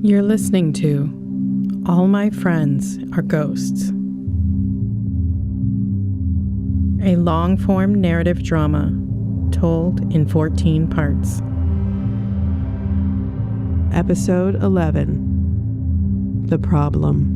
You're listening to All My Friends Are Ghosts, a long-form narrative drama told in 14 parts. Episode 11, The Problem.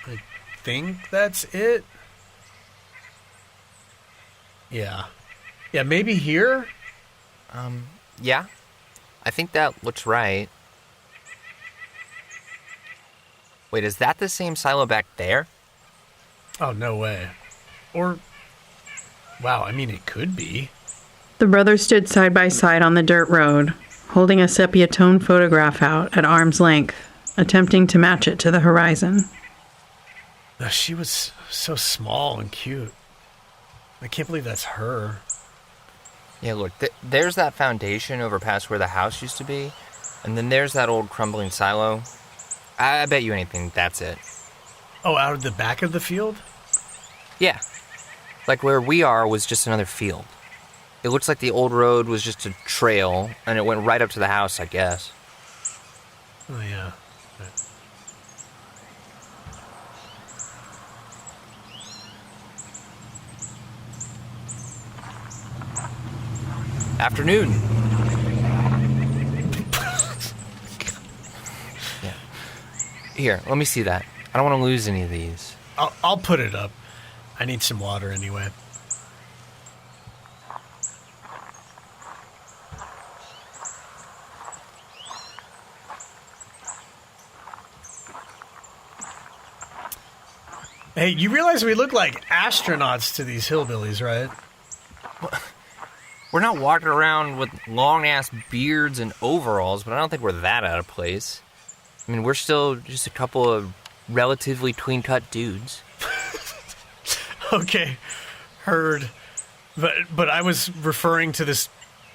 I think that's it. Yeah, maybe here? Yeah. I think that looks right. Wait, is that the same silo back there? Oh, no way. Or, wow, I mean, it could be. The brothers stood side by side on the dirt road, holding a sepia-tone photograph out at arm's length, attempting to match it to the horizon. She was so small and cute. I can't believe that's her. Yeah, look, there's that foundation over past where the house used to be, and then there's that old crumbling silo. I bet you anything that's it. Oh, out of the back of the field? Yeah. Like where we are was just another field. It looks like the old road was just a trail, and it went right up to the house, I guess. Oh, yeah. Afternoon. Yeah. Here, let me see that. I don't want to lose any of these. I'll put it up. I need some water anyway. Hey, you realize we look like astronauts to these hillbillies, right? We're not walking around with long-ass beards and overalls, but I don't think we're that out of place. I mean, we're still just a couple of relatively tween-cut dudes. Okay, heard. But I was referring to this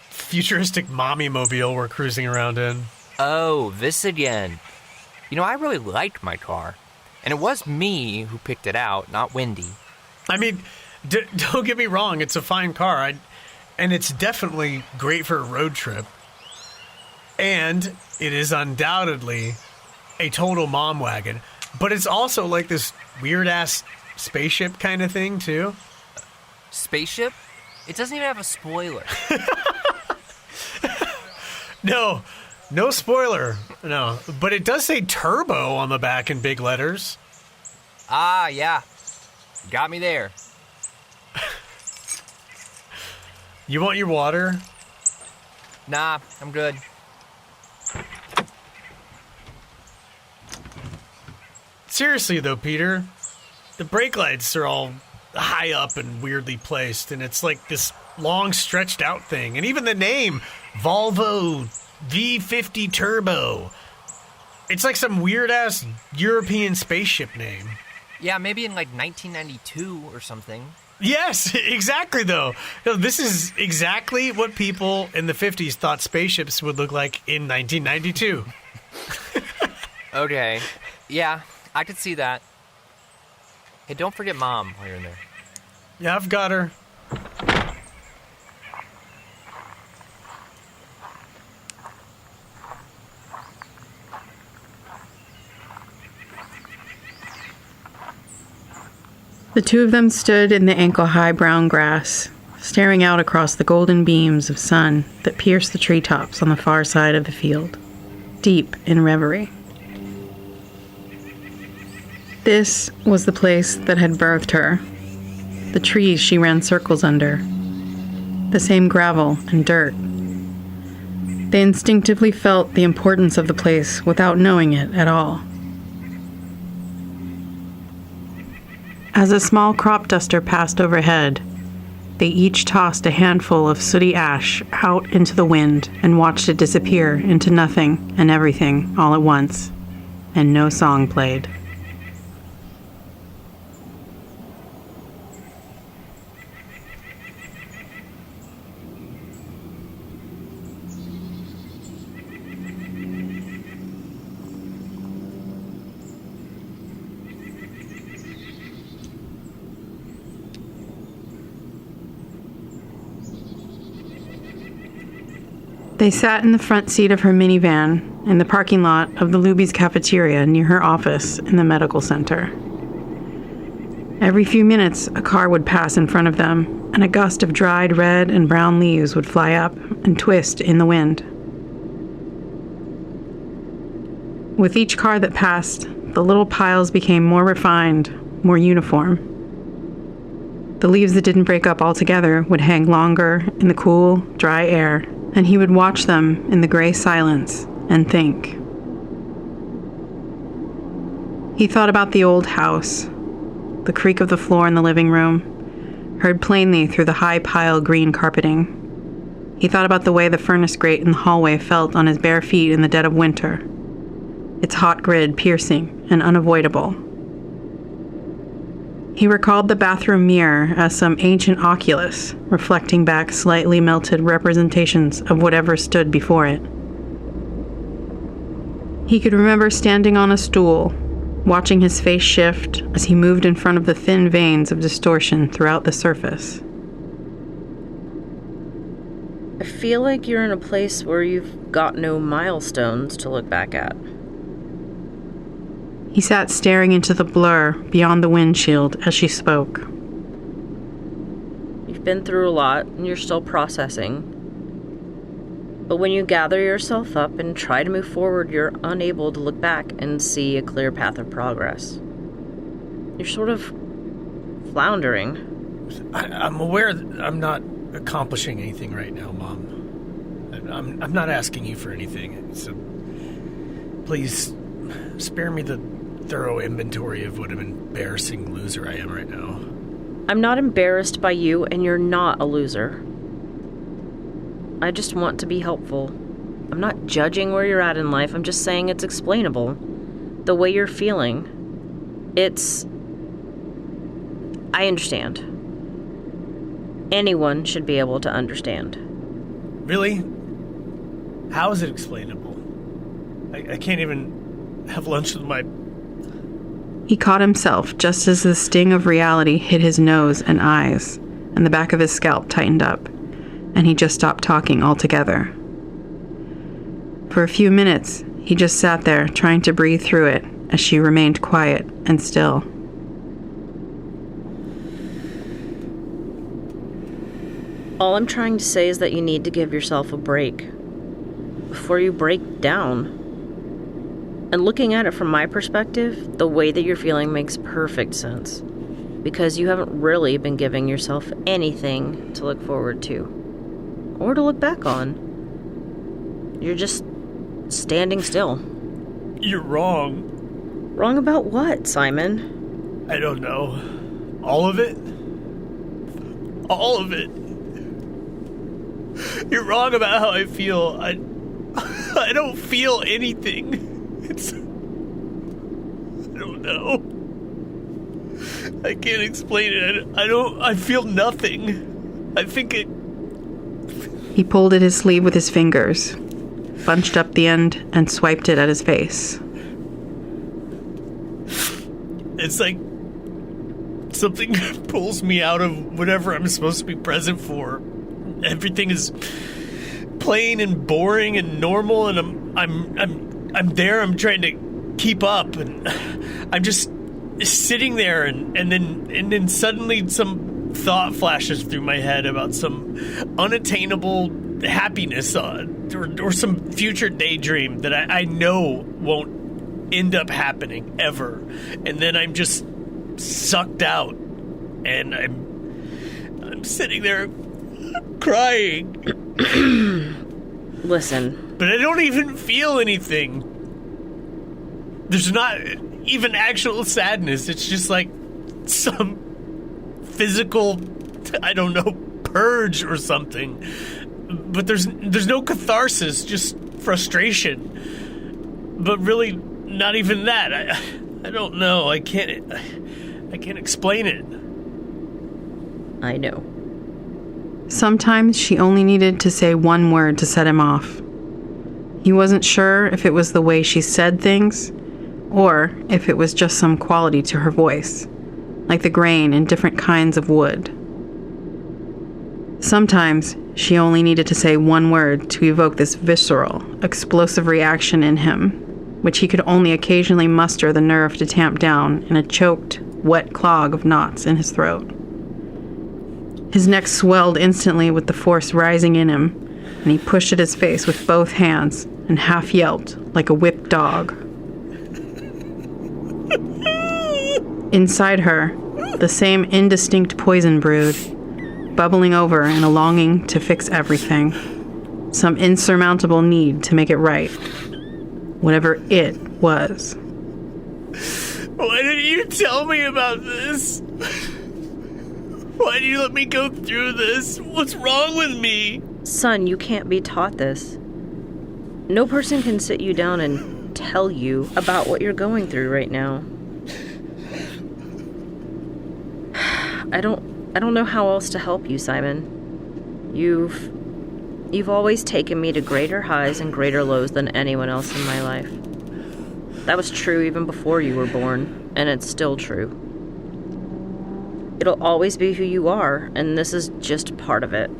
futuristic mommy-mobile we're cruising around in. Oh, this again. You know, I really liked my car. And it was me who picked it out, not Wendy. I mean, don't get me wrong, it's a fine car. And it's definitely great for a road trip. And it is undoubtedly a total mom wagon. But it's also like this weird-ass spaceship kind of thing, too. Spaceship? It doesn't even have a spoiler. No spoiler. No. But it does say turbo on the back in big letters. Ah, yeah. Got me there. You want your water? Nah, I'm good. Seriously, though, Peter, the brake lights are all high up and weirdly placed, and it's like this long, stretched-out thing. And even the name, Volvo V50 Turbo. It's like some weird-ass European spaceship name. Yeah, maybe in like 1992 or something. Yes, exactly, though. This is exactly what people in the 50s thought spaceships would look like in 1992. Okay. Yeah, I could see that. Hey, don't forget Mom while you're in there. Yeah, I've got her. The two of them stood in the ankle-high brown grass, staring out across the golden beams of sun that pierced the treetops on the far side of the field, deep in reverie. This was the place that had birthed her, the trees she ran circles under, the same gravel and dirt. They instinctively felt the importance of the place without knowing it at all. As a small crop duster passed overhead, they each tossed a handful of sooty ash out into the wind and watched it disappear into nothing and everything all at once, and no song played. They sat in the front seat of her minivan in the parking lot of the Luby's cafeteria near her office in the medical center. Every few minutes, a car would pass in front of them, and a gust of dried red and brown leaves would fly up and twist in the wind. With each car that passed, the little piles became more refined, more uniform. The leaves that didn't break up altogether would hang longer in the cool, dry air, and he would watch them in the gray silence and think. He thought about the old house, the creak of the floor in the living room, heard plainly through the high-pile green carpeting. He thought about the way the furnace grate in the hallway felt on his bare feet in the dead of winter, its hot grid piercing and unavoidable. He recalled the bathroom mirror as some ancient oculus, reflecting back slightly melted representations of whatever stood before it. He could remember standing on a stool, watching his face shift as he moved in front of the thin veins of distortion throughout the surface. I feel like you're in a place where you've got no milestones to look back at. He sat staring into the blur beyond the windshield as she spoke. You've been through a lot, and you're still processing. But when you gather yourself up and try to move forward, you're unable to look back and see a clear path of progress. You're sort of floundering. I'm aware that I'm not accomplishing anything right now, Mom. I'm not asking you for anything, so please spare me the thorough inventory of what an embarrassing loser I am right now. I'm not embarrassed by you, and you're not a loser. I just want to be helpful. I'm not judging where you're at in life. I'm just saying it's explainable. The way you're feeling. I understand. Anyone should be able to understand. Really? How is it explainable? I can't even have lunch with my... He caught himself just as the sting of reality hit his nose and eyes, and the back of his scalp tightened up, and he just stopped talking altogether. For a few minutes, he just sat there trying to breathe through it as she remained quiet and still. All I'm trying to say is that you need to give yourself a break before you break down. And looking at it from my perspective, the way that you're feeling makes perfect sense. Because you haven't really been giving yourself anything to look forward to. Or to look back on. You're just standing still. You're wrong. Wrong about what, Simon? I don't know. All of it? All of it. You're wrong about how I feel. I don't feel anything. I don't know. I can't explain it. I feel nothing. I think it... He pulled at his sleeve with his fingers, bunched up the end, and swiped it at his face. It's like something pulls me out of whatever I'm supposed to be present for. Everything is plain and boring and normal, and I'm there. I'm trying to keep up, and I'm just sitting there, and then suddenly some thought flashes through my head about some unattainable happiness or some future daydream that I know won't end up happening ever, and then I'm just sucked out, and I'm sitting there crying. Listen. But I don't even feel anything. There's not even actual sadness. It's just like some physical, I don't know, purge or something. But there's no catharsis, just frustration. But really, not even that. I don't know. I can't explain it. I know. Sometimes she only needed to say one word to set him off. He wasn't sure if it was the way she said things, or if it was just some quality to her voice, like the grain in different kinds of wood. Sometimes she only needed to say one word to evoke this visceral, explosive reaction in him, which he could only occasionally muster the nerve to tamp down in a choked, wet clog of knots in his throat. His neck swelled instantly with the force rising in him, and he pushed at his face with both hands and half yelped like a whipped dog. Inside her, the same indistinct poison brewed, bubbling over in a longing to fix everything, some insurmountable need to make it right, whatever it was. Why didn't you tell me about this? Why did you let me go through this? What's wrong with me? Son, you can't be taught this. No person can sit you down and tell you about what you're going through right now. I don't know how else to help you, Simon. You've always taken me to greater highs and greater lows than anyone else in my life. That was true even before you were born, and it's still true. It'll always be who you are, and this is just part of it.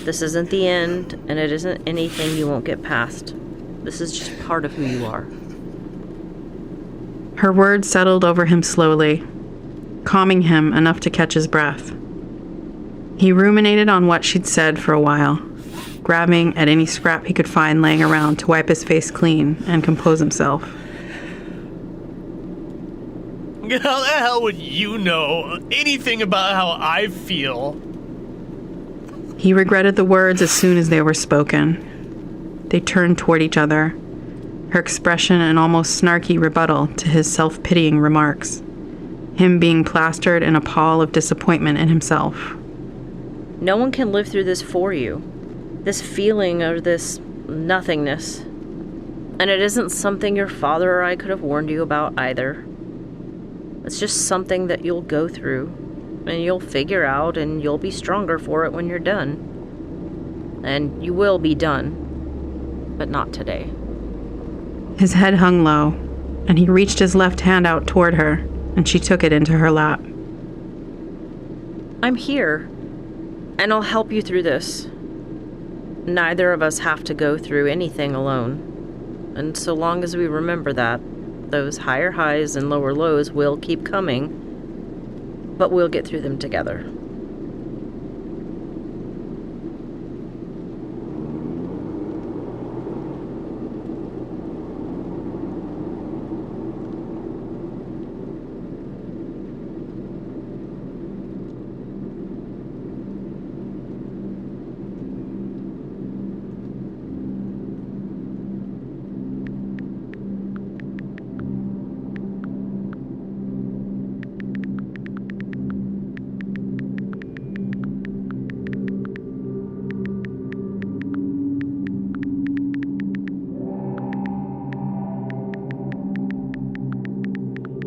This isn't the end, and it isn't anything you won't get past. This is just part of who you are. Her words settled over him slowly, calming him enough to catch his breath. He ruminated on what she'd said for a while, grabbing at any scrap he could find laying around to wipe his face clean and compose himself. How the hell would you know anything about how I feel? He regretted the words as soon as they were spoken. They turned toward each other, her expression an almost snarky rebuttal to his self-pitying remarks, him being plastered in a pall of disappointment in himself. No one can live through this for you. This feeling of this nothingness. And it isn't something your father or I could have warned you about either. It's just something that you'll go through, and you'll figure out, and you'll be stronger for it when you're done. And you will be done, but not today. His head hung low, and he reached his left hand out toward her, and she took it into her lap. I'm here, and I'll help you through this. Neither of us have to go through anything alone. And so long as we remember that, those higher highs and lower lows will keep coming, but we'll get through them together.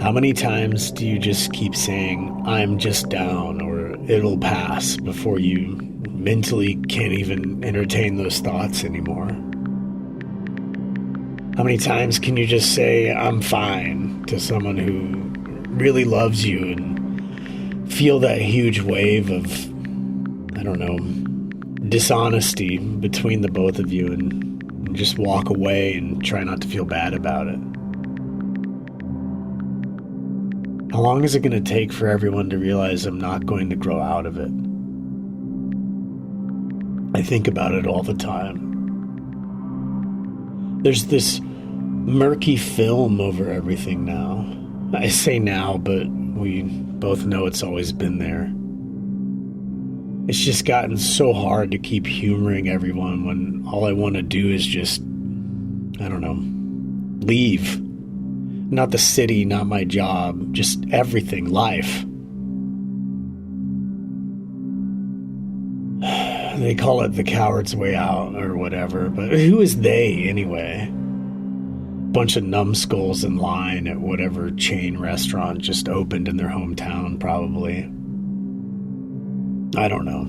How many times do you just keep saying, I'm just down, or it'll pass, before you mentally can't even entertain those thoughts anymore? How many times can you just say, I'm fine, to someone who really loves you and feel that huge wave of, I don't know, dishonesty between the both of you and just walk away and try not to feel bad about it? How long is it going to take for everyone to realize I'm not going to grow out of it? I think about it all the time. There's this murky film over everything now. I say now, but we both know it's always been there. It's just gotten so hard to keep humoring everyone when all I want to do is just, I don't know, leave. Not the city, not my job, just everything, life. They call it the coward's way out or whatever, but who is they anyway? Bunch of numbskulls in line at whatever chain restaurant just opened in their hometown, probably. I don't know.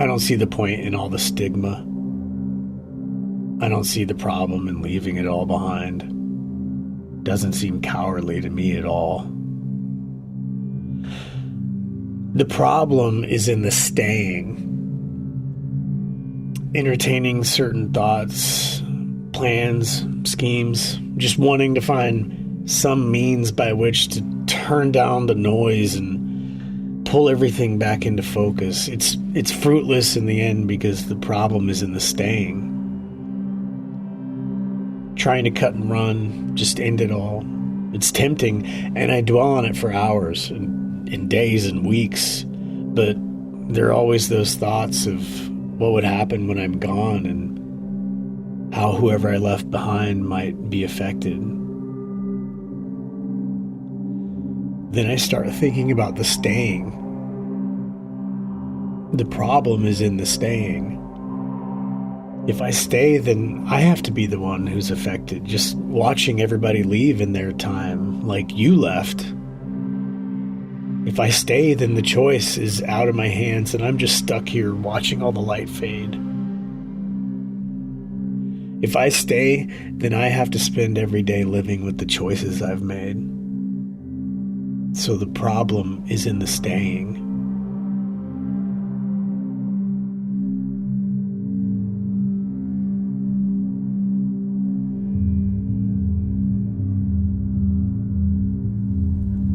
I don't see the point in all the stigma. I don't see the problem in leaving it all behind. Doesn't seem cowardly to me at all. The problem is in the staying. Entertaining certain thoughts, plans, schemes, just wanting to find some means by which to turn down the noise and pull everything back into focus. It's fruitless in the end because the problem is in the staying. Trying to cut and run, just end it all. It's tempting, and I dwell on it for hours and in days and weeks, but there are always those thoughts of what would happen when I'm gone and how whoever I left behind might be affected. Then I start thinking about the staying. The problem is in the staying. If I stay, then I have to be the one who's affected, just watching everybody leave in their time, like you left. If I stay, then the choice is out of my hands and I'm just stuck here watching all the light fade. If I stay, then I have to spend every day living with the choices I've made. So the problem is in the staying.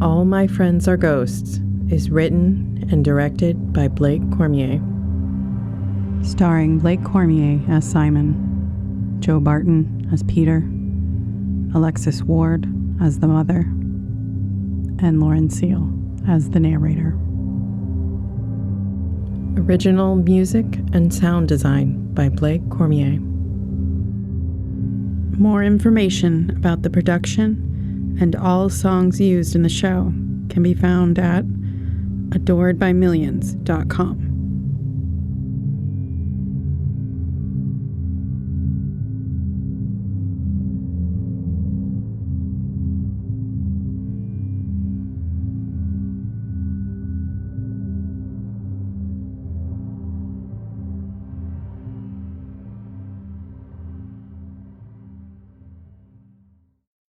All My Friends Are Ghosts is written and directed by Blake Cormier. Starring Blake Cormier as Simon, Joe Barton as Peter, Alexis Ward as the mother, and Lauren Seal as the narrator. Original music and sound design by Blake Cormier. More information about the production and all songs used in the show can be found at adoredbymillions.com.